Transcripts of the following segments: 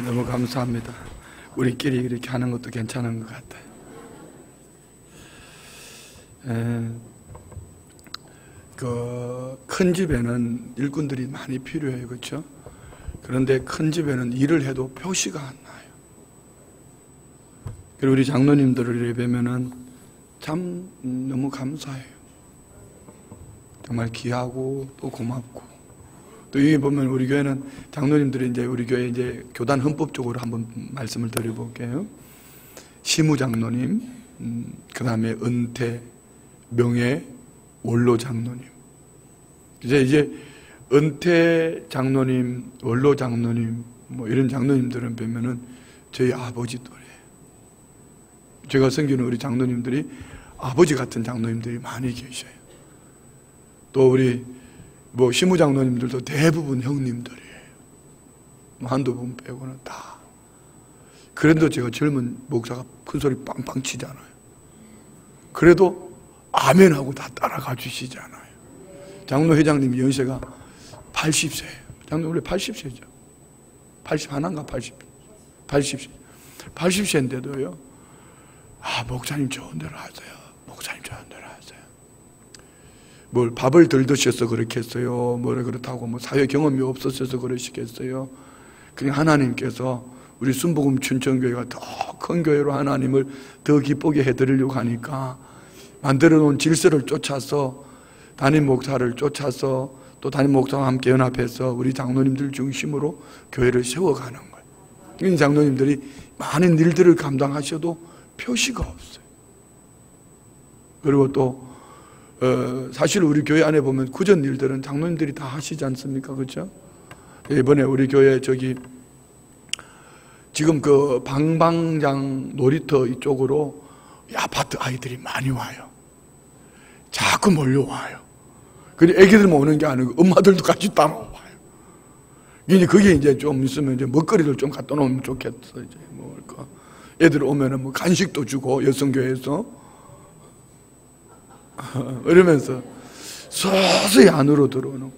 너무 감사합니다. 우리끼리 이렇게 하는 것도 괜찮은 것 같아요. 큰 집에는 일꾼들이 많이 필요해요, 그렇죠? 그런데 큰 집에는 일을 해도 표시가 안 나요. 그리고 우리 장로님들을 뵈면은 참 너무 감사해요. 정말 귀하고 또 고맙고. 또 여기 보면 우리 교회는 장로님들이 이제 우리 교회 이제 교단 헌법적으로 한번 말씀을 드려볼게요. 시무장로님, 그 다음에 은퇴, 명예, 원로 장로님. 이제 은퇴 장로님, 원로 장로님, 뭐 이런 장로님들은 뵈면은 저희 아버지 또래. 제가 섬기는 우리 장로님들이 아버지 같은 장로님들이 많이 계셔요. 또 우리 뭐 시무장로님들도 대부분 형님들이에요. 뭐 한두 분 빼고는 다. 그래도 제가 젊은 목사가 큰 소리 빵빵 치잖아요. 그래도 아멘하고 다 따라가 주시잖아요. 장로 회장님 연세가 80세예요. 장로 원래 80세죠. 80 하나인가 80세. 80세인데도요. 목사님 좋은 대로 하세요. 목사님 좋은 대로 하세요. 뭘 밥을 덜 드셔서 그렇겠어요. 뭐래 그렇다고 뭐 사회 경험이 없으셔서 그러시겠어요. 그냥 하나님께서 우리 순복음 춘천교회가 더 큰 교회로 하나님을 더 기쁘게 해드리려고 하니까 만들어 놓은 질서를 쫓아서 담임 목사를 쫓아서 또 담임 목사와 함께 연합해서 우리 장로님들 중심으로 교회를 세워가는 거예요. 이 장로님들이 많은 일들을 감당하셔도 표시가 없어요. 그리고 또 사실 우리 교회 안에 보면 구전 일들은 장로님들이 다 하시지 않습니까? 그렇죠? 이번에 우리 교회 지금 그 방방장 놀이터 이쪽으로 아파트 아이들이 많이 와요. 자꾸 몰려와요. 근데 애기들만 오는 게 아니고 엄마들도 같이 따라와요. 이제 그게 이제 좀 있으면 이제 먹거리를 좀 갖다 놓으면 좋겠어. 이제 먹을까. 애들 오면은 뭐 간식도 주고 여성교회에서 이러면서 서서히 안으로 들어오는.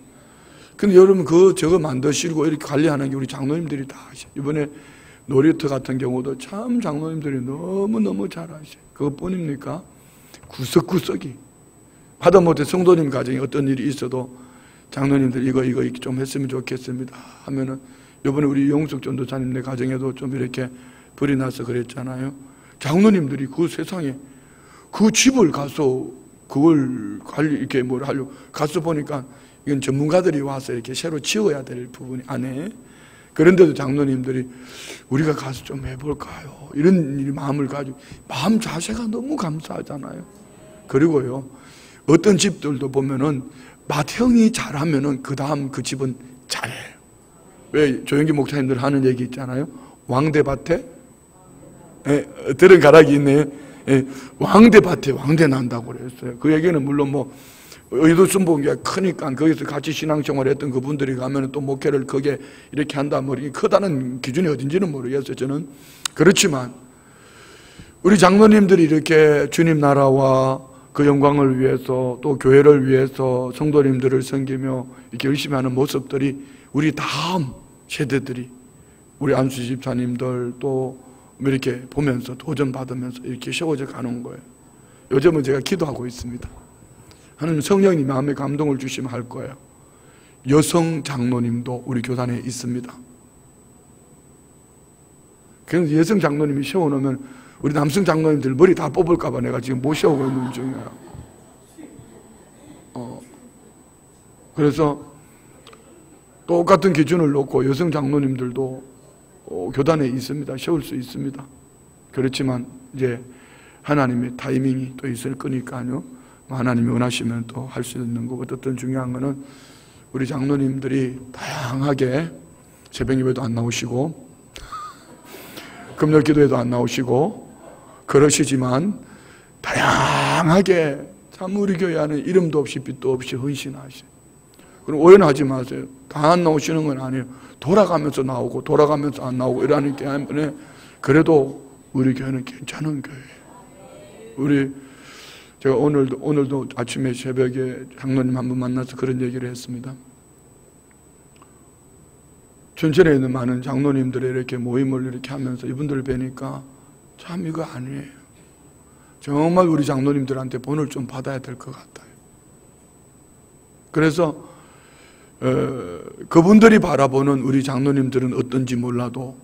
근데 여러분 저거 만드시고 이렇게 관리하는 게 우리 장로님들이 다 하셔요. 이번에 놀이터 같은 경우도 참 장로님들이 너무너무 잘하셔요. 그것뿐입니까? 구석구석이 하다못해 성도님 가정에 어떤 일이 있어도 장로님들 이거 좀 했으면 좋겠습니다 하면은 이번에 우리 용숙 전도사님네 가정에도 좀 이렇게 불이 나서 그랬잖아요. 장로님들이 그 세상에 그 집을 가서 그걸 이렇게 뭘 하려고 가서 보니까 이건 전문가들이 와서 이렇게 새로 지어야 될 부분이 안에. 그런데도 장로님들이 우리가 가서 좀 해볼까요? 이런 마음을 가지고 마음 자세가 너무 감사하잖아요. 그리고요 어떤 집들도 보면은 맏형이 잘하면은 그 다음 그 집은 잘해요. 왜 조영기 목사님들 하는 얘기 있잖아요. 왕대밭에 들은 가락이 있네요. 왕대밭에 왕대 난다고 그랬어요. 그 얘기는 물론 뭐 의도 순복음교회가 크니까 거기서 같이 신앙생활 했던 그분들이 가면 또 목회를 거기에 이렇게 한다 뭐 이렇게 크다는 기준이 어딘지는 모르겠어요. 저는 그렇지만 우리 장로님들이 이렇게 주님 나라와 그 영광을 위해서 또 교회를 위해서 성도님들을 섬기며 이렇게 열심히 하는 모습들이 우리 다음 세대들이 우리 안수 집사님들 또 이렇게 보면서 도전받으면서 이렇게 세워져 가는 거예요. 요즘은 제가 기도하고 있습니다. 하나님 성령님 마음에 감동을 주시면 할 거예요. 여성 장로님도 우리 교단에 있습니다. 그래서 여성 장로님이 세워놓으면 우리 남성 장로님들 머리 다 뽑을까 봐 내가 지금 못 세우고 있는 중이에요. 그래서 똑같은 기준을 놓고 여성 장로님들도 교단에 있습니다. 세울 수 있습니다. 그렇지만 이제 하나님의 타이밍이 또 있을 거니까요. 하나님이 원하시면 또 할 수 있는 거고, 어떤 중요한 거는 우리 장로님들이 다양하게 새벽 예배도 안 나오시고 금요 기도에도 안 나오시고 그러시지만 다양하게 참 우리 교회 안에 이름도 없이 빛도 없이 헌신하셔요. 그럼 오해하지 마세요. 다 안 나오시는 건 아니에요. 돌아가면서 나오고 돌아가면서 안 나오고 이러는 게 때문에 그래도 우리 교회는 괜찮은 교회예요. 제가 오늘도 아침에 새벽에 장로님 한 분 만나서 그런 얘기를 했습니다. 춘천에 있는 많은 장로님들의 이렇게 모임을 이렇게 하면서 이분들을 뵈니까 참 이거 아니에요. 정말 우리 장로님들한테 본을 좀 받아야 될 것 같아요. 그래서 그분들이 바라보는 우리 장로님들은 어떤지 몰라도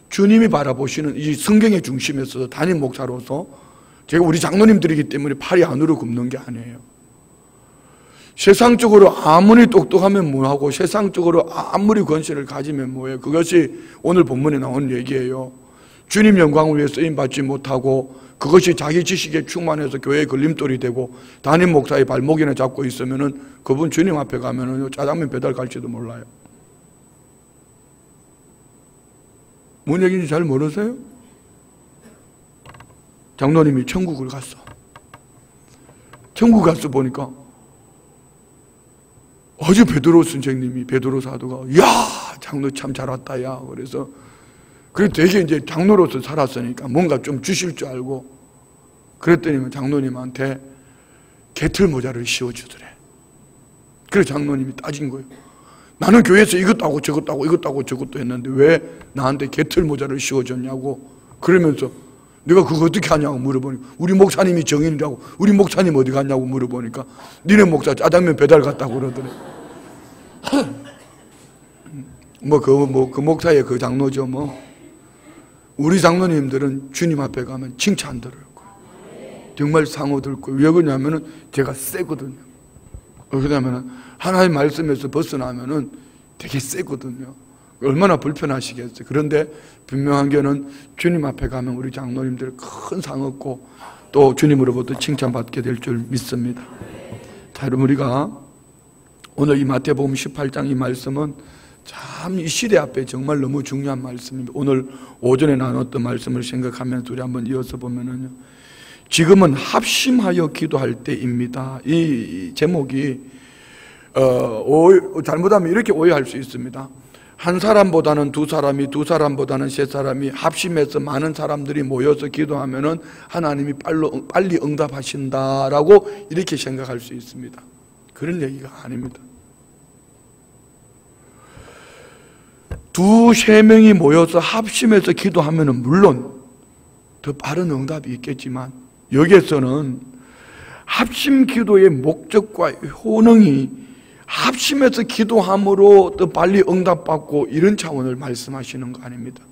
주님이 바라보시는 이 성경의 중심에서 담임 목사로서 제가 우리 장로님들이기 때문에 팔이 안으로 굽는 게 아니에요. 세상적으로 아무리 똑똑하면 뭐하고 세상적으로 아무리 권세를 가지면 뭐해요. 그것이 오늘 본문에 나온 얘기예요. 주님 영광을 위해 쓰임받지 못하고 그것이 자기 지식에 충만해서 교회의 걸림돌이 되고 담임 목사의 발목이나 잡고 있으면은 그분 주님 앞에 가면은 짜장면 배달 갈지도 몰라요. 뭔 얘기인지 잘 모르세요? 장로님이 천국을 갔어. 천국 가서 보니까 어제 베드로 선생님이 베드로 사도가 야 장로 참 잘 왔다 야 그래서 그래 되게 이제 장로로서 살았으니까 뭔가 좀 주실 줄 알고 그랬더니 장로님한테 개털 모자를 씌워주더래. 그래서 장로님이 따진 거예요. 나는 교회에서 이것도 하고 저것도 하고 이것도 하고 저것도 했는데 왜 나한테 개털 모자를 씌워줬냐고. 그러면서 내가 그거 어떻게 하냐고 물어보니까 우리 목사님이 정인이라고. 우리 목사님 어디 갔냐고 물어보니까 니네 목사 짜장면 배달 갔다고 그러더래. 그 목사의 그 장로죠 뭐. 우리 장로님들은 주님 앞에 가면 칭찬 들을 거예요. 정말 상호 들 거예요. 왜 그러냐면은 제가 세거든요. 그러냐면은 하나님 말씀에서 벗어나면은 되게 세거든요. 얼마나 불편하시겠어요. 그런데 분명한 게는 주님 앞에 가면 우리 장로님들 큰 상 얻고 또 주님으로부터 칭찬받게 될 줄 믿습니다. 자, 여러분 우리가 오늘 이 마태복음 18장 이 말씀은 참 이 시대 앞에 정말 너무 중요한 말씀입니다. 오늘 오전에 나눴던 말씀을 생각하면서 우리 한번 이어서 보면은요. 지금은 합심하여 기도할 때입니다. 이 제목이 잘못하면 이렇게 오해할 수 있습니다. 한 사람보다는 두 사람이, 두 사람보다는 세 사람이 합심해서 많은 사람들이 모여서 기도하면은 하나님이 빨리 응답하신다라고 이렇게 생각할 수 있습니다. 그런 얘기가 아닙니다. 두세 명이 모여서 합심해서 기도하면은 물론 더 빠른 응답이 있겠지만 여기에서는 합심 기도의 목적과 효능이 합심해서 기도함으로 더 빨리 응답받고 이런 차원을 말씀하시는 거 아닙니다.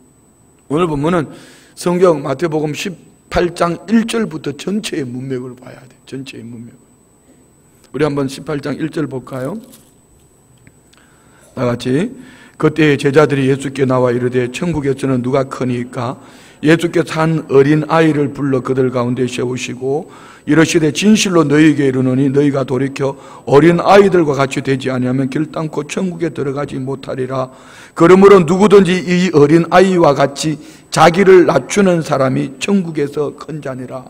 오늘 보면은 성경 마태복음 18장 1절부터 전체의 문맥을 봐야 돼. 전체의 문맥을. 우리 한번 18장 1절 볼까요? 다 같이. 그때 제자들이 예수께 나와 이르되 천국에서는 누가 크니까 예수께서 한 어린 아이를 불러 그들 가운데 세우시고 이르시되 진실로 너희에게 이르노니 너희가 돌이켜 어린 아이들과 같이 되지 아니하면 결단코 천국에 들어가지 못하리라. 그러므로 누구든지 이 어린 아이와 같이 자기를 낮추는 사람이 천국에서 큰 자니라.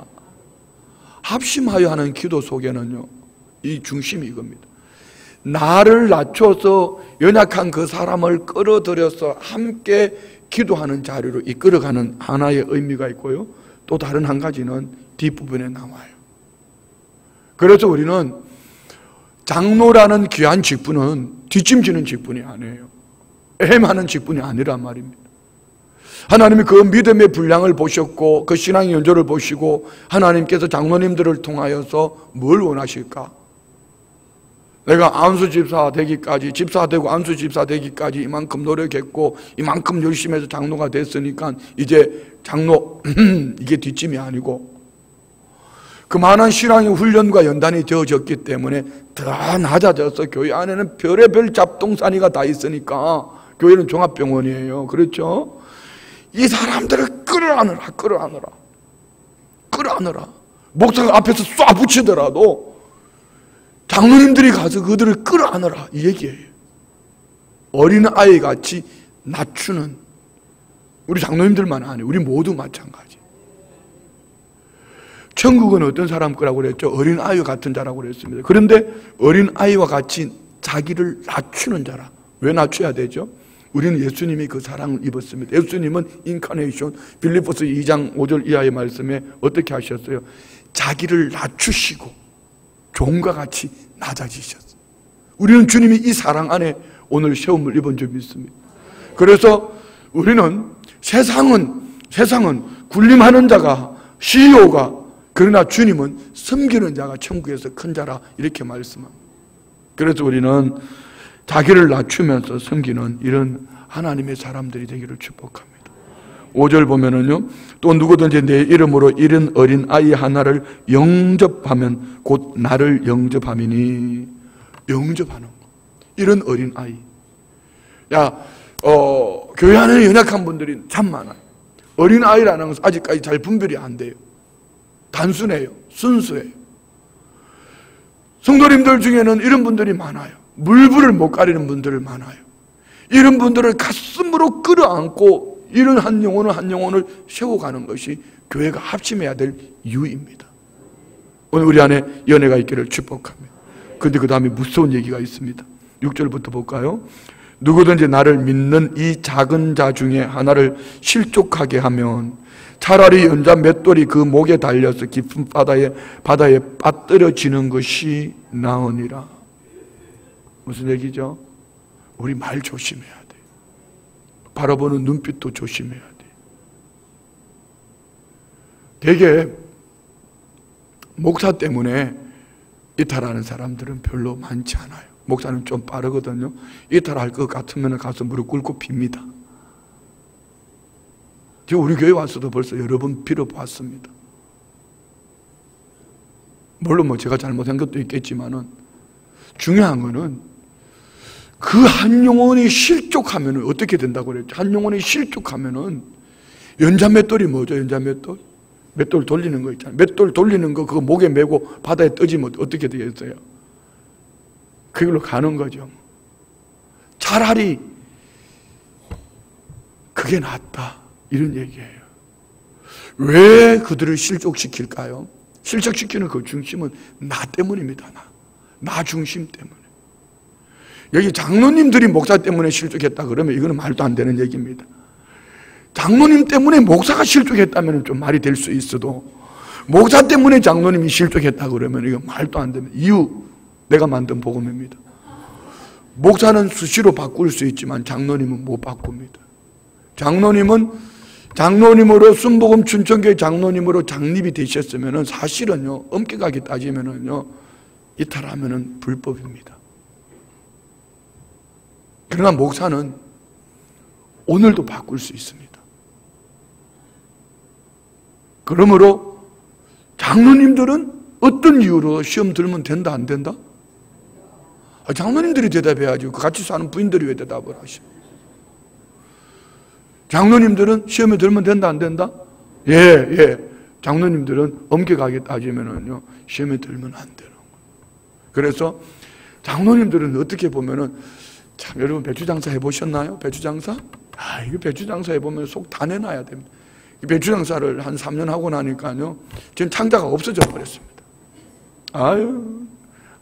합심하여 하는 기도 속에는요 이 중심이 이겁니다. 나를 낮춰서 연약한 그 사람을 끌어들여서 함께 기도하는 자리로 이끌어가는 하나의 의미가 있고요. 또 다른 한 가지는 뒷부분에 나와요. 그래서 우리는 장로라는 귀한 직분은 뒷짐지는 직분이 아니에요. 애매하는 직분이 아니란 말입니다. 하나님이 그 믿음의 분량을 보셨고 그 신앙의 연조를 보시고 하나님께서 장로님들을 통하여서 뭘 원하실까? 내가 안수 집사 되기까지, 집사 되고 안수 집사 되기까지 이만큼 노력했고 이만큼 열심히 해서 장로가 됐으니까 이제 장로 이게 뒷짐이 아니고 그 많은 신앙의 훈련과 연단이 되어졌기 때문에 더 낮아져서 교회 안에는 별의별 잡동사니가 다 있으니까 교회는 종합병원이에요. 그렇죠? 이 사람들을 끌어안으라. 목사가 앞에서 쏴 붙이더라도 장로님들이 가서 그들을 끌어안으라 이 얘기예요. 어린아이같이 낮추는 우리 장로님들만 아니에요. 우리 모두 마찬가지. 천국은 어떤 사람 거라고 그랬죠? 어린아이 같은 자라고 그랬습니다. 그런데 어린아이와 같이 자기를 낮추는 자라. 왜 낮춰야 되죠? 우리는 예수님이 그 사랑을 입었습니다. 예수님은 인카네이션 빌립보서 2장 5절 이하의 말씀에 어떻게 하셨어요? 자기를 낮추시고 종과 같이 낮아지셨어요. 우리는 주님이 이 사랑 안에 오늘 세움을 입은 줄 믿습니다. 그래서 우리는 세상은 군림하는 자가 CEO가, 그러나 주님은 섬기는 자가 천국에서 큰 자라, 이렇게 말씀합니다. 그래서 우리는 자기를 낮추면서 섬기는 이런 하나님의 사람들이 되기를 축복합니다. 5절 보면은요, 또 누구든지 내 이름으로 이른 어린 아이 하나를 영접하면 곧 나를 영접함이니. 영접하는 거. 이런 어린 아이. 교회 안에 연약한 분들이 참 많아요. 어린 아이라는 것은 아직까지 잘 분별이 안 돼요. 단순해요. 순수해요. 성도님들 중에는 이런 분들이 많아요. 물불을 못 가리는 분들 많아요. 이런 분들을 가슴으로 끌어안고 이런 한 영혼을 세워가는 것이 교회가 합심해야 될 이유입니다. 오늘 우리 안에 연애가 있기를 축복합니다. 그런데 그 다음에 무서운 얘기가 있습니다. 6절부터 볼까요? 누구든지 나를 믿는 이 작은 자 중에 하나를 실족하게 하면 차라리 연자 맷돌이 그 목에 달려서 깊은 바다에 빠뜨려지는 것이 나으니라. 무슨 얘기죠? 우리 말 조심해야 돼요. 바라보는 눈빛도 조심해야 돼요. 되게 목사 때문에 이탈하는 사람들은 별로 많지 않아요. 목사는 좀 빠르거든요. 이탈할 것 같으면 가서 무릎 꿇고 빕니다. 지금 우리 교회 와서도 벌써 여러 번 빌어봤습니다. 물론 제가 잘못한 것도 있겠지만은 중요한 거는 그 한 영혼이 실족하면은 어떻게 된다고 그랬죠? 한 영혼이 실족하면은 연자 맷돌이 뭐죠? 연자 맷돌? 맷돌 돌리는 거 있잖아요. 맷돌 돌리는 거 그거 목에 메고 바다에 떠지면 어떻게 되겠어요? 그걸로 가는 거죠. 차라리 그게 낫다, 이런 얘기예요. 왜 그들을 실족시킬까요? 실족시키는 그 중심은 나 때문입니다. 나 중심 때문에. 여기 장로님들이 목사 때문에 실족했다 그러면 이거는 말도 안 되는 얘기입니다. 장로님 때문에 목사가 실족했다면 좀 말이 될 수 있어도, 목사 때문에 장로님이 실족했다 그러면 이거 말도 안 되는 이유, 내가 만든 복음입니다. 목사는 수시로 바꿀 수 있지만 장로님은 못 바꿉니다. 장로님으로 순복음 춘천교회 장로님으로 장립이 되셨으면 사실은요, 엄격하게 따지면은요, 이탈하면은 불법입니다. 그러나 목사는 오늘도 바꿀 수 있습니다. 그러므로 장로님들은 어떤 이유로 시험 들면 된다, 안 된다? 장로님들이 대답해야지. 같이 사는 부인들이 왜 대답을 하셔? 장로님들은 시험에 들면 된다, 안 된다? 예. 장로님들은 엄격하게 따지면은요, 시험에 들면 안 되는 거예요. 그래서 장로님들은 어떻게 보면은, 참, 여러분 배추장사 해보셨나요? 배추장사? 이거 배추장사 해보면 속 다 내놔야 됩니다. 배추장사를 한 3년 하고 나니까요, 지금 창자가 없어져 버렸습니다.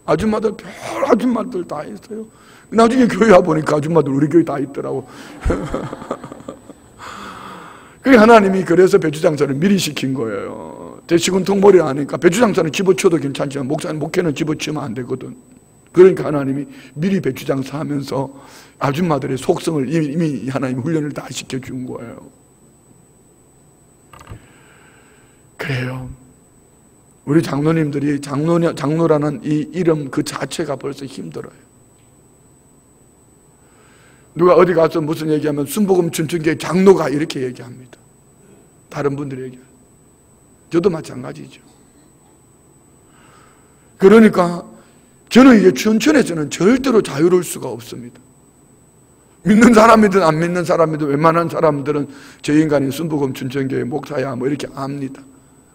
아줌마들, 별 아줌마들 다 있어요. 나중에 교회 와보니까 아줌마들 우리 교회 다 있더라고. 그게 하나님이 그래서 배추장사를 미리 시킨 거예요. 대식은 통보리 하니까 배추장사는 집어쳐도 괜찮지만 목회는 집어치면 안 되거든. 그러니까 하나님이 미리 배추장사 하면서 아줌마들의 속성을 이미 하나님이 훈련을 다 시켜준 거예요. 그래요. 우리 장로님들이 장로라는 이 이름 그 자체가 벌써 힘들어요. 누가 어디 가서 무슨 얘기하면 순복음 춘천교회 장로가 이렇게 얘기합니다. 다른 분들이 얘기해요. 저도 마찬가지죠. 그러니까 저는 이게 춘천에서는 절대로 자유로울 수가 없습니다. 믿는 사람이든 안 믿는 사람이든 웬만한 사람들은 저 인간이 순복음 춘천교회 목사야 뭐 이렇게 압니다.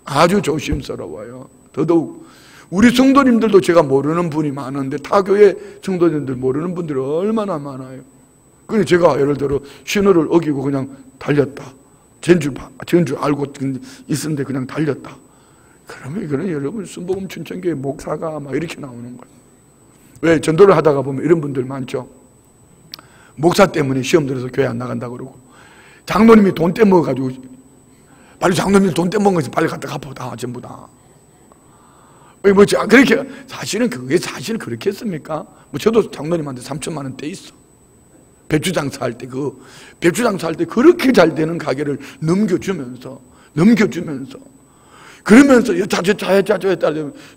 아주 조심스러워요. 더더욱 우리 성도님들도 제가 모르는 분이 많은데 타교회 성도님들 모르는 분들이 얼마나 많아요. 그래서 제가 예를 들어 신호를 어기고 그냥 달렸다. 전주 알고 있었는데 그냥 달렸다. 그러면 이거는 여러분 순복음 춘천교회 목사가 막 이렇게 나오는 거예요. 왜? 전도를 하다가 보면 이런 분들 많죠. 목사 때문에 시험 들어서 교회 안 나간다 그러고, 장로님이 돈 떼먹어가지고 빨리 장로님 돈 떼먹은 것이 빨리 갖다 갚아 전부 다. 그렇게 사실은 그게 사실 그렇게 했습니까? 저도 장로님한테 3천만 원 떼 있어. 배추 장사할 때 배추 장사할 때 그렇게 잘 되는 가게를 넘겨주면서 그러면서 여차저차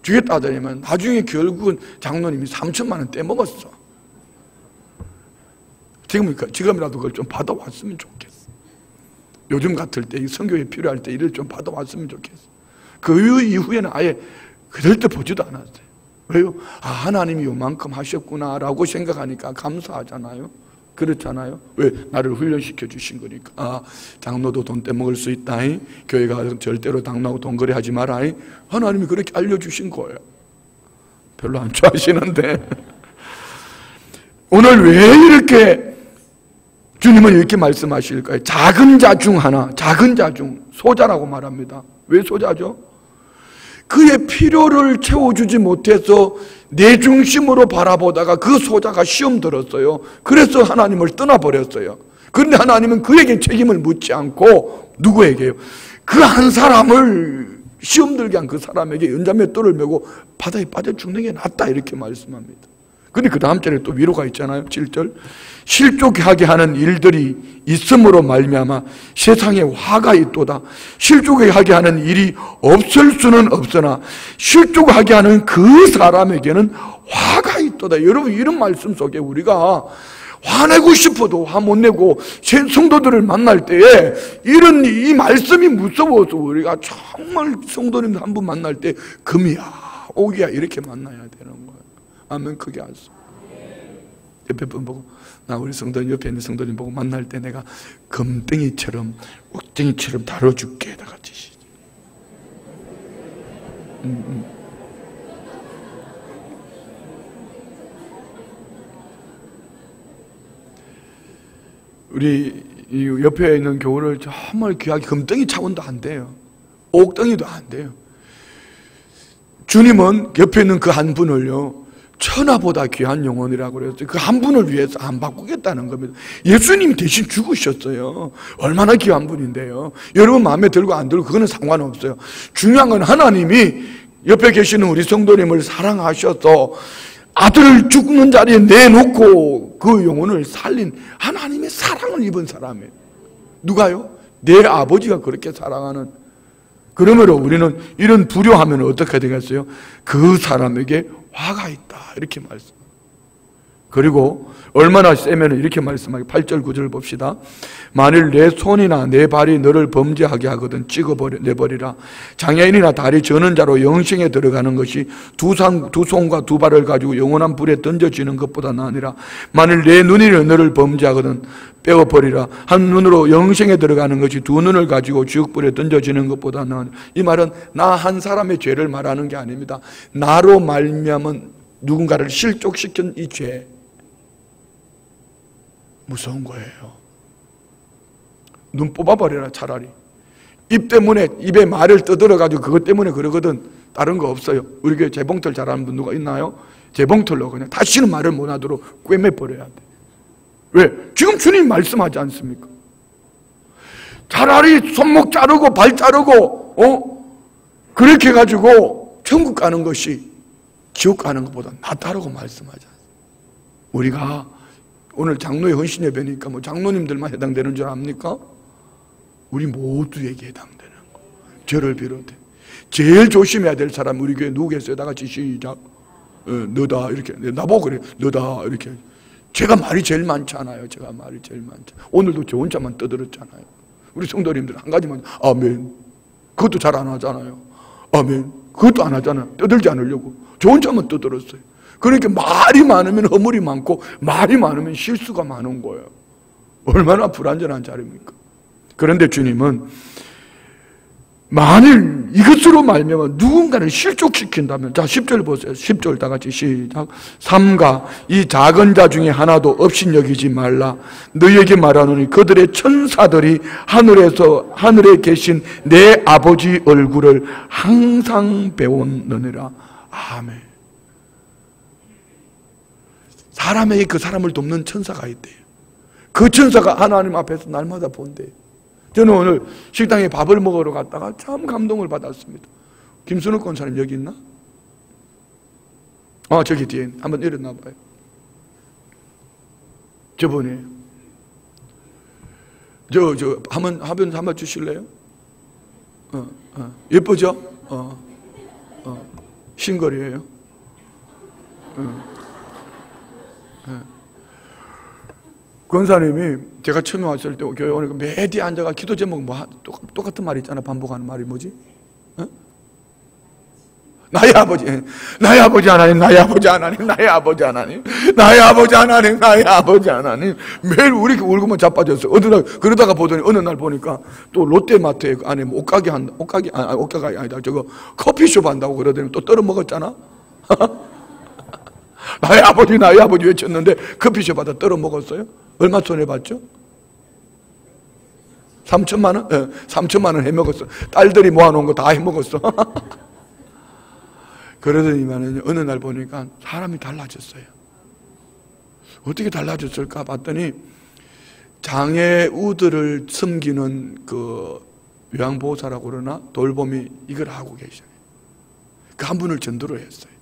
주겠다 하더니만 나중에 결국은 장로님이 3천만 원 떼먹었어. 지금이라도 그걸 좀 받아왔으면 좋겠어. 요즘 같을 때 선교에 필요할 때 이를 좀 받아왔으면 좋겠어. 그 이후에는 아예 그럴때 보지도 않았어요. 왜요? 하나님이 요만큼 하셨구나라고 생각하니까 감사하잖아요. 그렇잖아요. 왜? 나를 훈련시켜 주신 거니까. 장로도 돈 떼먹을 수 있다. 교회가 절대로 장로하고 돈 거래하지 마라. 하나님이 그렇게 알려주신 거예요. 별로 안 좋아하시는데 오늘 왜 이렇게 주님은 이렇게 말씀하실까요? 작은 자 중 하나, 작은 자 중 소자라고 말합니다. 왜 소자죠? 그의 필요를 채워주지 못해서 내 중심으로 바라보다가 그 소자가 시험 들었어요. 그래서 하나님을 떠나버렸어요. 그런데 하나님은 그에게 책임을 묻지 않고 누구에게요? 그 한 사람을 시험 들게 한 그 사람에게 연자매 뜰을 메고 바다에 빠져 죽는 게 낫다 이렇게 말씀합니다. 근데 그 다음 절에 또 위로가 있잖아요. 7절 실족하게 하는 일들이 있음으로 말미암아 세상에 화가 있도다. 실족하게 하는 일이 없을 수는 없으나 실족하게 하는 그 사람에게는 화가 있도다. 여러분 이런 말씀 속에 우리가 화내고 싶어도 화 못 내고 성도들을 만날 때에 이 말씀이 무서워서 우리가 정말 성도님들 한 분 만날 때 금이야 오기야 이렇게 만나야 되는 거예요. 아멘. 크게 하소. 옆에 분 보고 나 우리 성도님 옆에 있는 성도님 보고 만날 때 내가 금덩이처럼 옥덩이처럼 다뤄줄게. 다 같이 우리 옆에 있는 교우를 정말 귀하게 금덩이 차원도 안 돼요. 옥덩이도 안 돼요. 주님은 옆에 있는 그 한 분을요 천하보다 귀한 영혼이라고 그랬어요. 그 한 분을 위해서 안 바꾸겠다는 겁니다. 예수님이 대신 죽으셨어요. 얼마나 귀한 분인데요. 여러분 마음에 들고 안 들고 그거는 상관없어요. 중요한 건 하나님이 옆에 계시는 우리 성도님을 사랑하셔서 아들을 죽는 자리에 내놓고 그 영혼을 살린 하나님의 사랑을 입은 사람이에요. 누가요? 내 아버지가 그렇게 사랑하는. 그러므로 우리는 이런 불효하면 어떻게 되겠어요? 그 사람에게 화가 있다 이렇게 말씀. 그리고 얼마나 세면 이렇게 말씀하게 8절 9절 봅시다. 만일 내 손이나 내 발이 너를 범죄하게 하거든 내버리라. 장애인이나 다리 저는 자로 영생에 들어가는 것이 두 손과 두 발을 가지고 영원한 불에 던져지는 것보다 나으니라. 만일 내 눈이 너를 범죄하거든 빼어버리라. 한 눈으로 영생에 들어가는 것이 두 눈을 가지고 지옥불에 던져지는 것보다 나으니라. 이 말은 나 한 사람의 죄를 말하는 게 아닙니다. 나로 말미암은 누군가를 실족시킨 이 죄 무서운 거예요. 눈 뽑아버려라. 차라리 입 때문에 입에 말을 떠들어가지고 그것 때문에 그러거든. 다른 거 없어요. 우리 교회 재봉틀 잘하는 분 누가 있나요? 재봉틀로 그냥 다시는 말을 못하도록 꿰매버려야 돼. 왜? 지금 주님 말씀하지 않습니까? 차라리 손목 자르고 발 자르고 그렇게 해가지고 천국 가는 것이 지옥 가는 것보다 낫다라고 말씀하지 않습니까? 우리가 오늘 장로의 헌신 예배니까 뭐 장로님들만 해당되는 줄 압니까? 우리 모두에게 해당되는 거. 저를 비롯해 제일 조심해야 될 사람 우리 교회 누구 계세요? 다 같이 시작. 너다 이렇게 나보고 그래. 너다 이렇게. 제가 말이 제일 많잖아요. 제가 말이 제일 많잖아요. 오늘도 저 혼자만 떠들었잖아요. 우리 성도님들 한 가지만 아멘. 그것도 잘 안 하잖아요. 아멘. 그것도 안 하잖아요. 떠들지 않으려고. 저 혼자만 떠들었어요. 그러니까 말이 많으면 허물이 많고 말이 많으면 실수가 많은 거예요. 얼마나 불완전한 자리입니까? 그런데 주님은 만일 이것으로 말미암아 누군가를 실족시킨다면, 자 10절 보세요. 10절 다 같이 시작. 삼가 이 작은 자 중에 하나도 없인 여기지 말라. 너희에게 말하노니 그들의 천사들이 하늘에 계신 내 아버지 얼굴을 항상 배웠느니라. 아멘. 사람에게 그 사람을 돕는 천사가 있대요. 그 천사가 하나님 앞에서 날마다 본대요. 저는 오늘 식당에 밥을 먹으러 갔다가 참 감동을 받았습니다. 김순욱 권사님 여기 있나? 저기 뒤에 한번 일어나 봐요. 저분이에요. 한번 주실래요? 예쁘죠? 싱글이에요. 권사님이 제가 처음에 왔을 때 교회 오니까 매디 앉아가 기도 제목 똑같은 말이 있잖아. 반복하는 말이 뭐지? 나의 아버지 하나님, 나의 아버지 하나님, 나의 아버지 하나님, 나의 아버지 하나님, 나의 아버지 하나님. 매일 우리 이렇게 울고만 자빠졌어. 그러다가 보더니 어느 날 보니까 또 롯데마트에 안에 옷가게 옷가게 아니다. 저거 커피숍 한다고 그러더니 또 떨어 먹었잖아. 나의 아버지 외쳤는데 커피숍 하다 떨어 먹었어요. 얼마 손해봤죠? 3천만 원? 3천만 원 해먹었어. 딸들이 모아놓은 거 다 해먹었어. 그러더니만은 어느 날 보니까 사람이 달라졌어요. 어떻게 달라졌을까 봤더니 장애우들을 섬기는 그 요양보호사라고 그러나 돌봄이 이걸 하고 계셔요. 그 한 분을 전도를 했어요.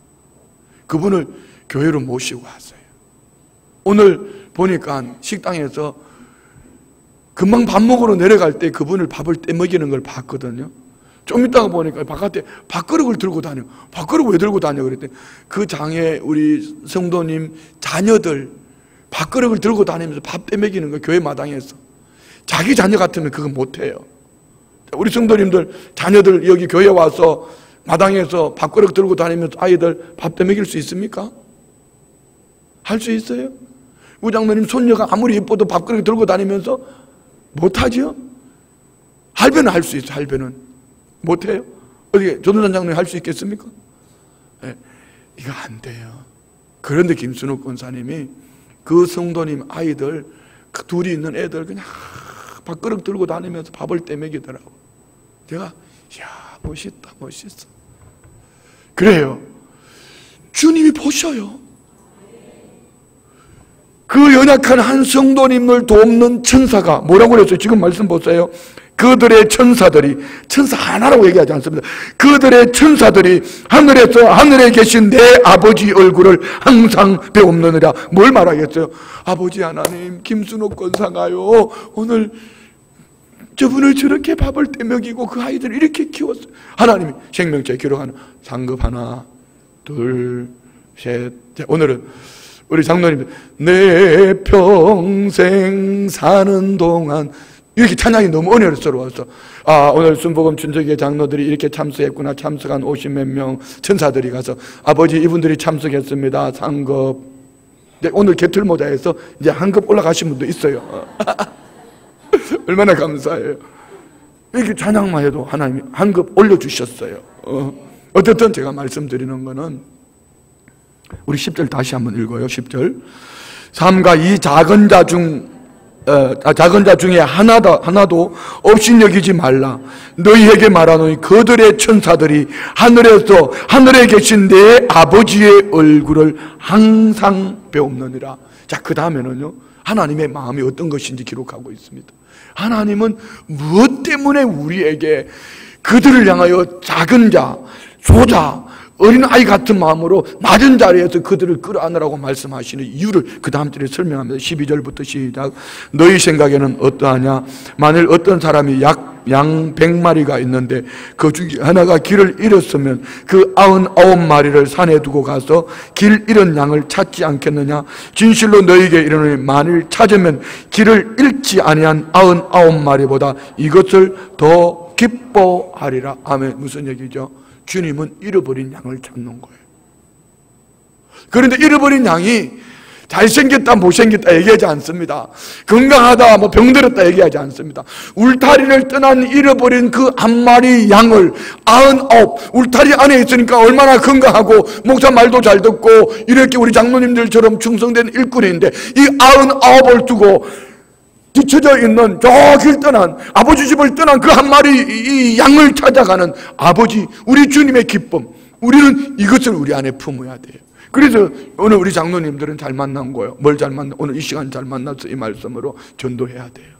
그분을 교회로 모시고 왔어요. 오늘 보니까 식당에서 금방 밥 먹으러 내려갈 때 그분을 밥을 떼먹이는 걸 봤거든요. 좀 이따가 보니까 바깥에 밥그릇을 들고 다녀. 밥그릇 왜 들고 다녀? 그랬더니 그 장애 우리 성도님 자녀들 밥그릇을 들고 다니면서 밥 떼먹이는 거 교회 마당에서. 자기 자녀 같으면 그거 못해요. 우리 성도님들 자녀들 여기 교회 와서 마당에서 밥그릇 들고 다니면서 아이들 밥 떼먹일 수 있습니까? 할 수 있어요? 우리 장로님 손녀가 아무리 예뻐도 밥그릇 들고 다니면서 못하죠? 할배는 할 수 있어요. 할배는 못해요? 어떻게 조동산 장로님 할 수 있겠습니까? 네, 이거 안 돼요. 그런데 김순옥 권사님이 그 성도님 아이들 그 둘이 있는 애들 그냥 밥그릇 들고 다니면서 밥을 떼먹이더라고. 제가 이야 멋있다 멋있어. 그래요. 주님이 보셔요. 그 연약한 한 성도님을 돕는 천사가 뭐라고 그랬어요? 지금 말씀 보세요. 그들의 천사들이, 천사 하나라고 얘기하지 않습니다. 그들의 천사들이 하늘에 계신 내 아버지 얼굴을 항상 배옵느니라. 뭘 말하겠어요? 아버지 하나님, 김순옥 권사가요 오늘 저분을 저렇게 밥을 떼먹이고 그 아이들을 이렇게 키웠어요. 하나님이 생명체에 기록하는 상급 하나 둘 셋. 오늘은 우리 장로님들 내 평생 사는 동안 이렇게 찬양이 너무 은혜로워서 오늘 순복음 준적의 장로들이 이렇게 참석했구나. 참석한 50몇 명 천사들이 가서 아버지 이분들이 참석했습니다. 상급. 오늘 개틀모자에서 이제 한급 올라가신 분도 있어요. 얼마나 감사해요. 이렇게 찬양만 해도 하나님이 한급 올려주셨어요. 어쨌든 제가 말씀드리는 거는 우리 10절 다시 한번 읽어요. 10절. 삼가 이 작은 자 중에 하나도 없인 여기지 말라. 너희에게 말하노니 그들의 천사들이 하늘에 계신 내 아버지의 얼굴을 항상 배옵느니라. 자, 그 다음에는요 하나님의 마음이 어떤 것인지 기록하고 있습니다. 하나님은 무엇 때문에 우리에게 그들을 향하여 작은 자, 소자, 어린아이 같은 마음으로 낮은 자리에서 그들을 끌어안으라고 말씀하시는 이유를 그 다음 절에 설명합니다. 12절부터 시작. 너희 생각에는 어떠하냐? 만일 어떤 사람이 양 100마리가 있는데 그 중에 하나가 길을 잃었으면 그 99마리를 산에 두고 가서 길 잃은 양을 찾지 않겠느냐? 진실로 너희에게 이르노니 만일 찾으면 길을 잃지 아니한 99마리보다 이것을 더 기뻐하리라. 아멘. 무슨 얘기죠? 주님은 잃어버린 양을 찾는 거예요. 그런데 잃어버린 양이 잘생겼다 못생겼다 얘기하지 않습니다. 건강하다 병들었다 얘기하지 않습니다. 울타리를 떠난 잃어버린 그 한 마리 양을 99, 울타리 안에 있으니까 얼마나 건강하고 목사 말도 잘 듣고 이렇게 우리 장로님들처럼 충성된 일꾼인데 이 99을 두고 뒤쳐져 있는 저 길 떠난 아버지 집을 떠난 그 한 마리 이 양을 찾아가는 아버지, 우리 주님의 기쁨, 우리는 이것을 우리 안에 품어야 돼요. 그래서 오늘 우리 장로님들은 잘 만난 거예요. 뭘 잘 만나? 오늘 이 시간 잘 만나서 이 말씀으로 전도해야 돼요.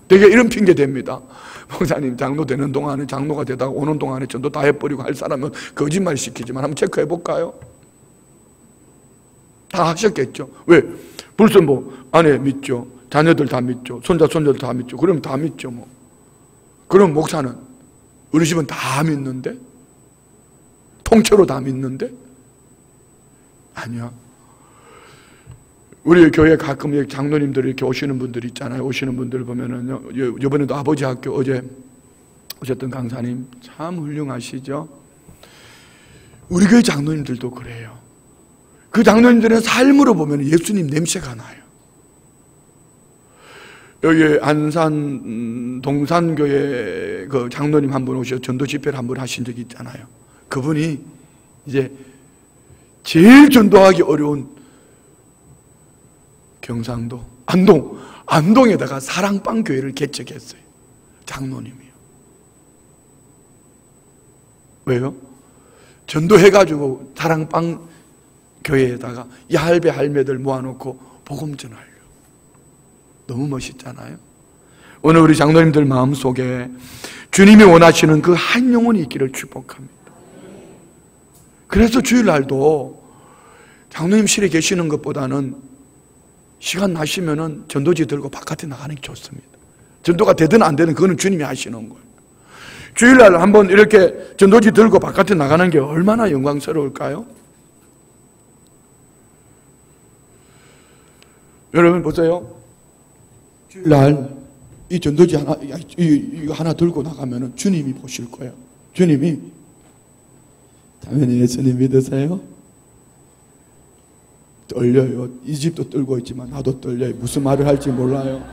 되게 이런 핑계 댑니다. 목사님 장로 되는 동안에 장로가 되다가 오는 동안에 전도 다 해버리고 할 사람은 거짓말 시키지만 한번 체크해 볼까요? 다 하셨겠죠. 왜? 벌써 안에 믿죠. 자녀들 다 믿죠. 손자, 손녀들 다 믿죠. 그럼 다 믿죠, 뭐. 그럼 목사는 우리 집은 다 믿는데? 통째로 다 믿는데? 아니야. 우리 교회 가끔 장로님들 이렇게 오시는 분들 있잖아요. 오시는 분들 보면은요. 이번에도 아버지 학교 어제 오셨던 강사님 참 훌륭하시죠? 우리 교회 장로님들도 그래요. 그 장로님들의 삶으로 보면 예수님 냄새가 나요. 여기 안산 동산교회 그 장로님 한 분 오셔서 전도 집회를 한 번 하신 적이 있잖아요. 그분이 이제 제일 전도하기 어려운 경상도 안동에다가 사랑방 교회를 개척했어요. 장로님이요. 왜요? 전도해가지고 사랑방 교회에다가 이 할배 할매들 모아놓고 복음 전하려. 너무 멋있잖아요. 오늘 우리 장로님들 마음속에 주님이 원하시는 그 한 영혼이 있기를 축복합니다. 그래서 주일날도 장로님실에 계시는 것보다는 시간 나시면은 전도지 들고 바깥에 나가는 게 좋습니다. 전도가 되든 안 되든 그거는 주님이 하시는 거예요. 주일날 한번 이렇게 전도지 들고 바깥에 나가는 게 얼마나 영광스러울까요? 여러분 보세요. 주일날 이 전도지 이거 하나 들고 나가면은 주님이 보실 거예요. 주님이 당연히 예수님 믿으세요? 떨려요. 이 집도 떨고 있지만 나도 떨려요. 무슨 말을 할지 몰라요.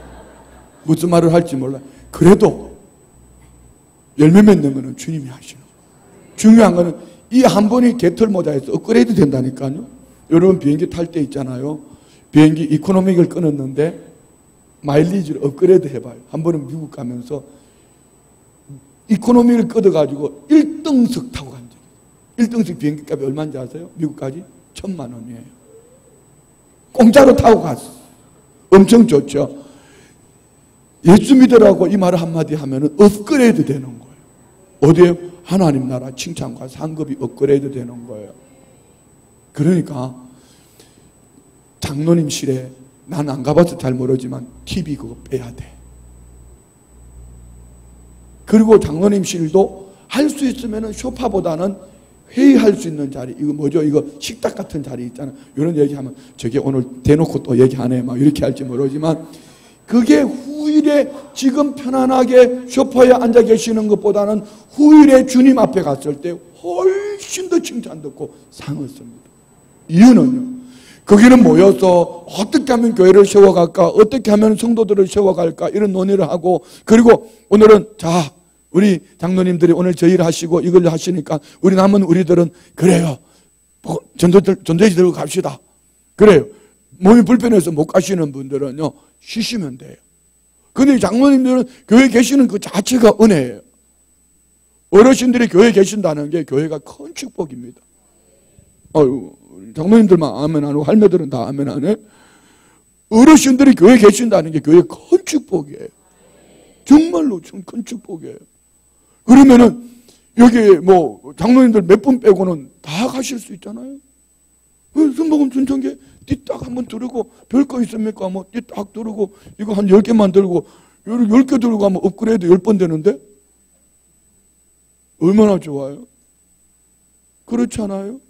무슨 말을 할지 몰라요. 그래도 열매 맺는 거는 주님이 하시는 거예요. 중요한 거는 이 한 번이 개털 모자에서 업그레이드 된다니까요. 여러분 비행기 탈 때 있잖아요. 비행기 이코노믹을 끊었는데 마일리지를 업그레이드 해봐요. 한 번은 미국 가면서 이코노미를 끊어가지고 1등석 타고 간 적이 있어요. 1등석 비행기 값이 얼마인지 아세요? 미국까지 1,000만 원이에요. 공짜로 타고 갔어. 엄청 좋죠. 예수 믿으라고 이 말을 한마디 하면은 업그레이드 되는 거예요. 어디에? 하나님 나라 칭찬과 상급이 업그레이드 되는 거예요. 그러니까 장로님실에 난 안 가봐서 잘 모르지만 TV 그거 빼야 돼. 그리고 장로님실도 할 수 있으면은 소파보다는 회의할 수 있는 자리, 이거 뭐죠? 이거 식탁 같은 자리 있잖아요. 이런 얘기하면 저게 오늘 대놓고 또 얘기하네 막 이렇게 할지 모르지만 그게 후일에 지금 편안하게 소파에 앉아 계시는 것보다는 후일에 주님 앞에 갔을 때 훨씬 더 칭찬 듣고 상을 씁니다. 이유는요. 거기는 모여서 어떻게 하면 교회를 세워갈까, 어떻게 하면 성도들을 세워갈까 이런 논의를 하고, 그리고 오늘은 자 우리 장로님들이 오늘 저 일을 하시고 이걸 하시니까 우리 남은 우리들은 그래요. 전도지 들고 갑시다. 그래요. 몸이 불편해서 못 가시는 분들은요 쉬시면 돼요. 근데 장로님들은 교회에 계시는 그 자체가 은혜예요. 어르신들이 교회에 계신다는 게 교회가 큰 축복입니다. 장로님들만 아멘 안 하고 할매들은 다 아멘 안 해? 어르신들이 교회에 계신다는 게 교회의 큰 축복이에요. 정말로 큰 축복이에요. 그러면은 여기 뭐 장로님들 몇 분 빼고는 다 가실 수 있잖아요. 순복음 순천계 띠딱 한번 들고 별 거 있습니까? 뭐 띠딱 들고 이거 한 10개만 들고 10개 들고 가면 업그레이드 10번 되는데 얼마나 좋아요? 그렇지 않아요?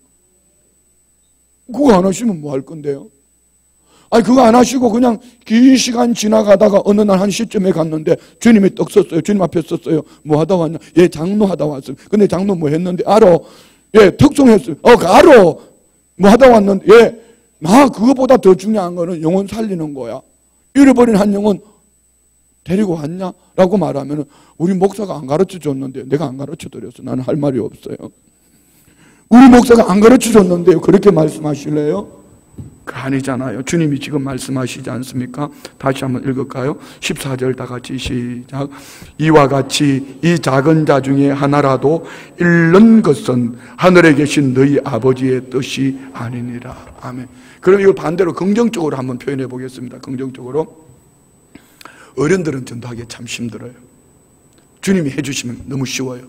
그거 안 하시면 뭐 할 건데요? 아니 그거 안 하시고 그냥 긴 시간 지나가다가 어느 날 한 시점에 갔는데 주님이 떡 썼어요. 주님 앞에 썼어요. 뭐 하다 왔냐? 예, 장로 하다 왔어요. 근데 장로 뭐 했는데 알아? 예, 특송했어요. 알아? 뭐 하다 왔는데 예, 나 그거보다 더 중요한 거는 영혼 살리는 거야. 잃어버린 한 영혼 데리고 왔냐? 라고 말하면 우리 목사가 안 가르쳐 줬는데 내가 안 가르쳐 드렸어. 나는 할 말이 없어요. 우리 목사가 안 가르쳐 줬는데요. 그렇게 말씀하실래요? 그 아니잖아요. 주님이 지금 말씀하시지 않습니까? 다시 한번 읽을까요? 14절 다 같이 시작. 이와 같이 이 작은 자 중에 하나라도 잃는 것은 하늘에 계신 너희 아버지의 뜻이 아니니라. 아멘. 그럼 이걸 반대로 긍정적으로 한번 표현해 보겠습니다. 긍정적으로. 어른들은 전도하기 참 힘들어요. 주님이 해주시면 너무 쉬워요.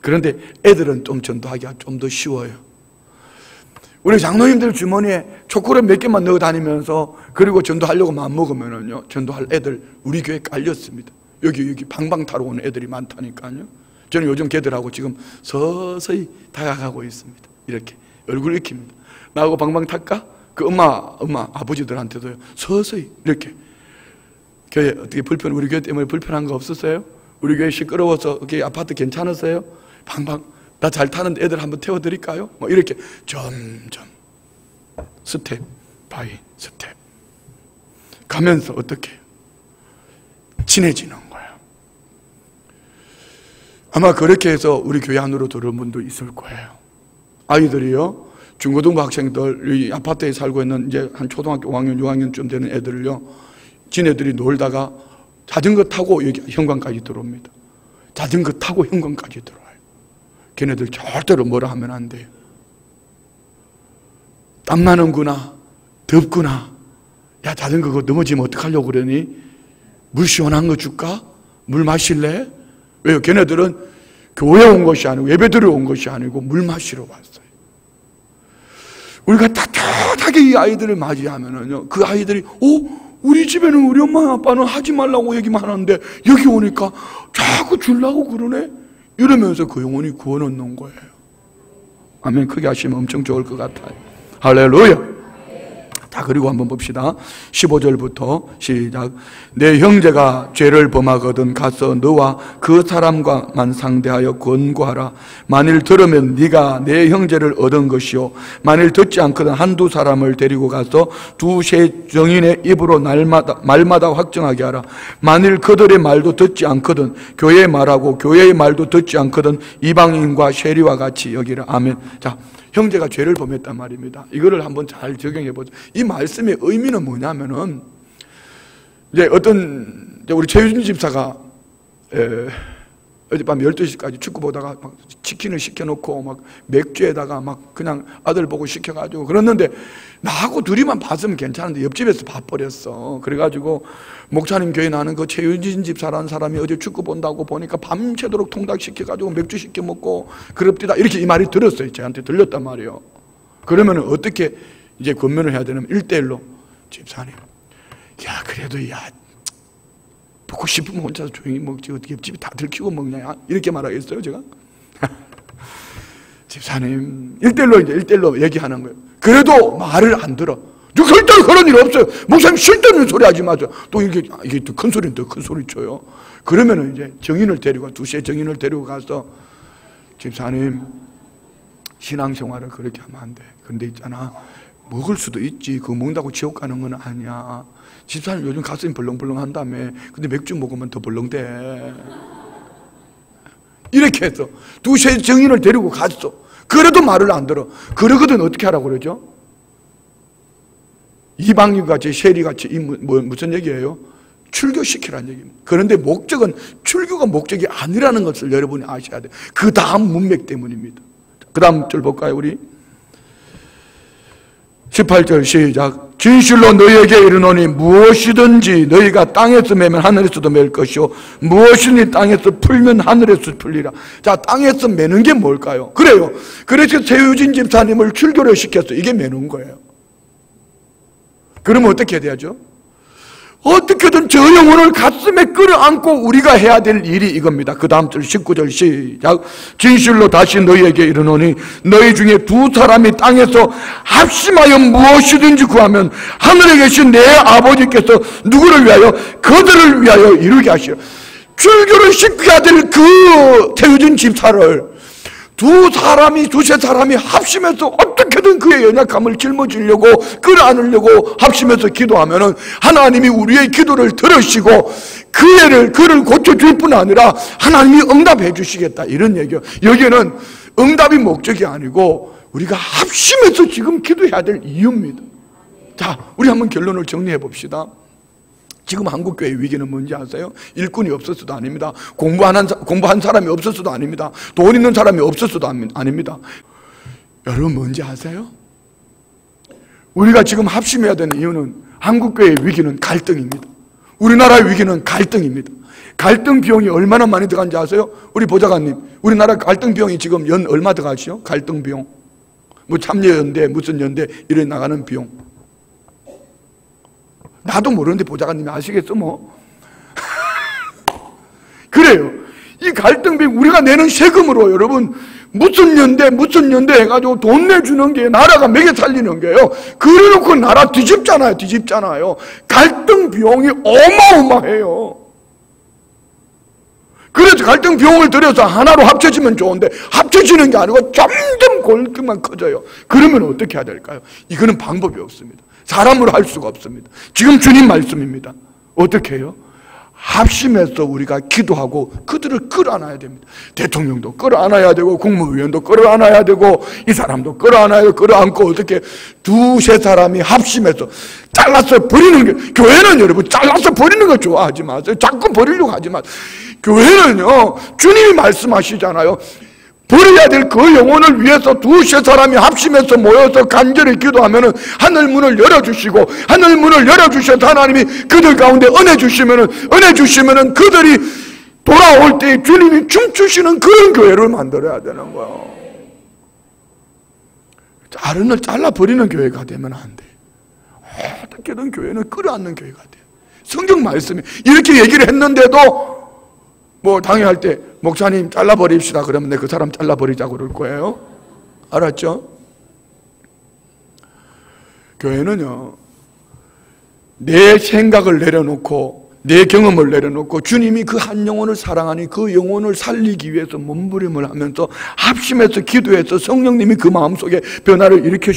그런데 애들은 좀 전도하기가 좀 더 쉬워요. 우리 장로님들 주머니에 초콜릿 몇 개만 넣어 다니면서 그리고 전도하려고 마음먹으면은요, 전도할 애들 우리 교회에 깔렸습니다. 여기 방방 타러 오는 애들이 많다니까요. 저는 요즘 걔들하고 지금 서서히 다가가고 있습니다. 이렇게 얼굴 익힙니다. 나하고 방방 탈까? 그 엄마 아버지들한테도요, 서서히 이렇게. 교회 어떻게 우리 교회 때문에 불편한 거 없었어요? 우리 교회 시끄러워서 아파트 괜찮았어요? 방방 나 잘 타는데 애들 한번 태워드릴까요? 뭐 이렇게 점점 스텝 바이 스텝 가면서 어떻게 친해지는 거예요. 아마 그렇게 해서 우리 교회 안으로 들어온 분도 있을 거예요. 아이들이요, 중고등부 학생들, 이 아파트에 살고 있는 이제 한 초등학교 5학년, 6학년쯤 되는 애들을요, 지네들이 놀다가 자전거 타고 여기 현관까지 들어옵니다. 자전거 타고 현관까지 들어와요. 걔네들 절대로 뭐라 하면 안 돼요. 땀나는구나, 덥구나, 야 자전거 그거 넘어지면 어떡하려고 그러니? 물 시원한 거 줄까? 물 마실래? 왜요? 걔네들은 교회 온 것이 아니고 예배 드리러 온 것이 아니고 물 마시러 왔어요. 우리가 따뜻하게 이 아이들을 맞이하면은요, 그 아이들이 우리 집에는 우리 엄마 아빠는 하지 말라고 얘기만 하는데 여기 오니까 자꾸 주려고 그러네? 이러면서 그 영혼이 구원 얻는 거예요. 아멘. 크게 하시면 엄청 좋을 것 같아요. 할렐루야. 자, 그리고 한번 봅시다. 15절부터 시작. 내 형제가 죄를 범하거든 가서 너와 그 사람과만 상대하여 권고하라. 만일 들으면 네가 내 형제를 얻은 것이요, 만일 듣지 않거든 한두 사람을 데리고 가서 두세 정인의 입으로 말마다 확정하게 하라. 만일 그들의 말도 듣지 않거든 교회의 말하고 교회의 말도 듣지 않거든 이방인과 세리와 같이 여기라. 아멘. 자, 형제가 죄를 범했단 말입니다. 이거를 한번 잘 적용해 보죠. 이 말씀의 의미는 뭐냐면은, 이제 우리 최유진 집사가 어젯밤 12시까지 축구 보다가 막 치킨을 시켜놓고 막 맥주에다가 막 그냥 아들 보고 시켜가지고 그랬는데, 나하고 둘이만 봤으면 괜찮은데 옆집에서 봐버렸어. 그래가지고 목사님 교회 나는 그 최유진 집사라는 사람이 어제 축구 본다고 보니까 밤새도록 통닭 시켜가지고 맥주 시켜 먹고 그럽디다, 이렇게 이 말이 들었어요. 저한테 들렸단 말이에요. 그러면 어떻게 이제 권면을 해야 되냐면 1대1로, 집사님, 야 그래도 먹고 싶으면 혼자서 조용히 먹지 어떻게 집이 다 들키고 먹냐, 이렇게 말하겠어요 제가? 집사님, 1대1로 얘기하는 거예요. 그래도 말을 안 들어. 절대로 그런 일 없어요. 목사님 쓸데없는 소리 하지 마세요. 또 이게 더 큰 소리는 더 큰 소리 쳐요. 그러면은 이제 두세 정인을 데리고 가서, 집사님 신앙생활을 그렇게 하면 안 돼. 근데 있잖아, 먹을 수도 있지. 그거 먹는다고 지옥 가는 건 아니야. 집사님 요즘 가슴이 벌렁벌렁 한다며. 근데 맥주 먹으면 더 벌렁대. 이렇게 해서 두세 정인을 데리고 갔어. 그래도 말을 안 들어. 그러거든 어떻게 하라고 그러죠? 이방인같이 세리같이 무슨 얘기예요? 출교시키라는 얘기입니다. 그런데 목적은 출교가 목적이 아니라는 것을 여러분이 아셔야 돼요. 그 다음 문맥 때문입니다. 그 다음 절 볼까요 우리? 18절 시작. 진실로 너희에게 이르노니 무엇이든지 너희가 땅에서 매면 하늘에서도 맬 것이요, 무엇이든지 땅에서 풀면 하늘에서 풀리라. 자, 땅에서 매는 게 뭘까요? 그래요. 그래서 최유진 집사님을 출교를 시켰어. 이게 매는 거예요. 그러면 어떻게 돼야죠? 어떻게든 저 영혼을 가슴에 끌어안고 우리가 해야 될 일이 이겁니다. 그 다음 절 19절 시작. 진실로 다시 너희에게 이르노니 너희 중에 두 사람이 땅에서 합심하여 무엇이든지 구하면 하늘에 계신 내 아버지께서 누구를 위하여? 그들을 위하여 이루게 하시라. 출교를 시켜야 될 그 태우진 집사를 두세 사람이 합심해서 어떻게든 그의 연약함을 짊어지려고 끌어안으려고 합심해서 기도하면은 하나님이 우리의 기도를 들으시고 그를 고쳐줄 뿐 아니라 하나님이 응답해 주시겠다, 이런 얘기예요. 여기는 응답이 목적이 아니고 우리가 합심해서 지금 기도해야 될 이유입니다. 자, 우리 한번 결론을 정리해 봅시다. 지금 한국교회 위기는 뭔지 아세요? 일꾼이 없어서도 아닙니다. 공부한 사람이 없어서도 아닙니다. 돈 있는 사람이 없어서도 아닙니다. 여러분 뭔지 아세요? 우리가 지금 합심해야 되는 이유는, 한국교회의 위기는 갈등입니다. 우리나라의 위기는 갈등입니다. 갈등 비용이 얼마나 많이 들어간지 아세요? 우리 보좌관님, 우리나라 갈등 비용이 지금 연 얼마 들어가시죠? 갈등 비용 뭐 참여연대 무슨 연대 이래 나가는 비용. 나도 모르는데 보좌관님이 아시겠어 뭐. 그래요. 이 갈등 비용 우리가 내는 세금으로 여러분 무슨 연대 해가지고 돈 내주는 게 나라가 먹여 살리는 게요. 그래놓고 나라 뒤집잖아요. 갈등 비용이 어마어마해요. 그래서 갈등 비용을 들여서 하나로 합쳐지면 좋은데 합쳐지는 게 아니고 점점 골격만 커져요. 그러면 어떻게 해야 될까요? 이거는 방법이 없습니다. 사람으로 할 수가 없습니다. 지금 주님 말씀입니다. 어떻게 해요? 합심해서 우리가 기도하고 그들을 끌어안아야 됩니다. 대통령도 끌어안아야 되고 국무위원도 끌어안아야 되고 이 사람도 끌어안아야 되고 끌어안고 어떻게 두세 사람이 합심해서 잘라서 버리는 게, 교회는 여러분 잘라서 버리는 거 좋아하지 마세요. 자꾸 버리려고 하지 마세요. 교회는요 주님이 말씀하시잖아요. 버려야 될 그 영혼을 위해서 두세 사람이 합심해서 모여서 간절히 기도하면은 하늘 문을 열어주시고, 하늘 문을 열어주셔서 하나님이 그들 가운데 은혜 주시면은 그들이 돌아올 때 주님이 춤추시는 그런 교회를 만들어야 되는 거예요. 아른을 잘라버리는 교회가 되면 안 돼. 어떻게든 교회는 끌어안는 교회가 돼요. 성경 말씀이 이렇게 얘기를 했는데도 뭐 당회할 때 목사님 잘라버립시다 그러면 내 그 사람 잘라버리자고 그럴 거예요. 알았죠? 교회는요 내 생각을 내려놓고 내 경험을 내려놓고 주님이 그 한 영혼을 사랑하니 그 영혼을 살리기 위해서 몸부림을 하면서 합심해서 기도해서 성령님이 그 마음속에 변화를 일으켜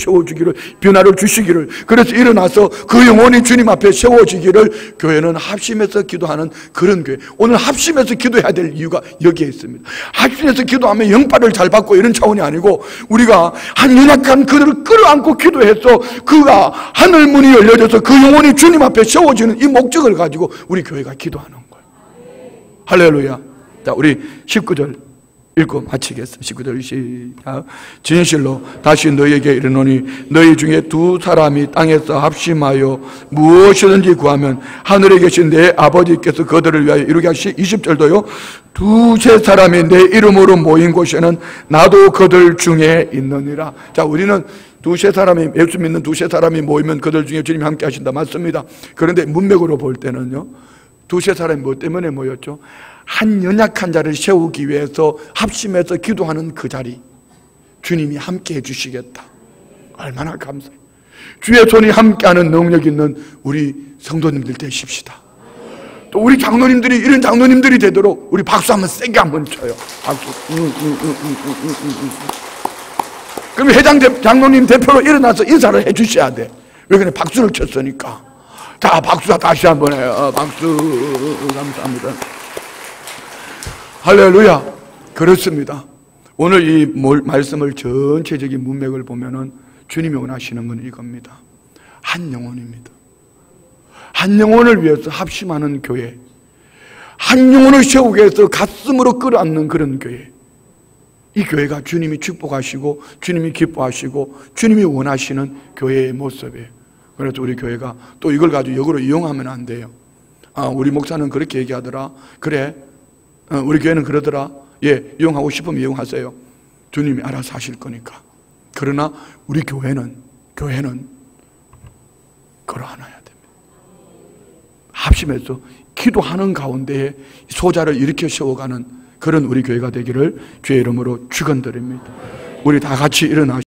변화를 주시기를, 그래서 일어나서 그 영혼이 주님 앞에 세워지기를 교회는 합심해서 기도하는 그런 교회. 오늘 합심해서 기도해야 될 이유가 여기에 있습니다. 합심해서 기도하면 영파를 잘 받고 이런 차원이 아니고 우리가 한 연약한 그들을 끌어안고 기도해서 그가 하늘 문이 열려져서 그 영혼이 주님 앞에 세워지는 이 목적을 가지고 우리 교회가 기도하는 거예요. 할렐루야. 자, 우리 19절 읽고 마치겠습니다. 19절 시작. 진실로 다시 너희에게 이르노니 너희 중에 두 사람이 땅에서 합심하여 무엇이든지 구하면 하늘에 계신 내 아버지께서 그들을 위하여 이루게 하시. 20절도요. 두세 사람이 내 이름으로 모인 곳에는 나도 그들 중에 있느니라. 자, 우리는 두세 사람이, 예수 믿는 두세 사람이 모이면 그들 중에 주님이 함께 하신다. 맞습니다. 그런데 문맥으로 볼 때는요, 두세 사람이 뭐 때문에 모였죠? 한 연약한 자를 세우기 위해서 합심해서 기도하는 그 자리, 주님이 함께 해주시겠다. 얼마나 감사해요. 주의 손이 함께하는 능력 있는 우리 성도님들 되십시다. 또 우리 장로님들이 이런 장로님들이 되도록 우리 박수 한번 세게 한번 쳐요. 박수. 그럼 회장 장로님 대표로 일어나서 인사를 해주셔야 돼. 왜 그래? 박수를 쳤으니까. 자, 박수 다시 한번 해요. 박수. 감사합니다. 할렐루야. 그렇습니다. 오늘 이 말씀을 전체적인 문맥을 보면은 주님이 원하시는 건 이겁니다. 한 영혼입니다. 한 영혼을 위해서 합심하는 교회, 한 영혼을 세우기 위해서 가슴으로 끌어안는 그런 교회. 이 교회가 주님이 축복하시고 주님이 기뻐하시고 주님이 원하시는 교회의 모습이에요. 그래서 우리 교회가 또 이걸 가지고 역으로 이용하면 안 돼요. 아, 우리 목사는 그렇게 얘기하더라. 그래, 우리 교회는 그러더라. 예, 이용하고 싶으면 이용하세요. 주님이 알아서 하실 거니까. 그러나 우리 교회는 걸어안아야 됩니다. 합심해서 기도하는 가운데에 소자를 일으켜 세워가는 그런 우리 교회가 되기를 주의 이름으로 축원드립니다. 우리 다 같이 일어나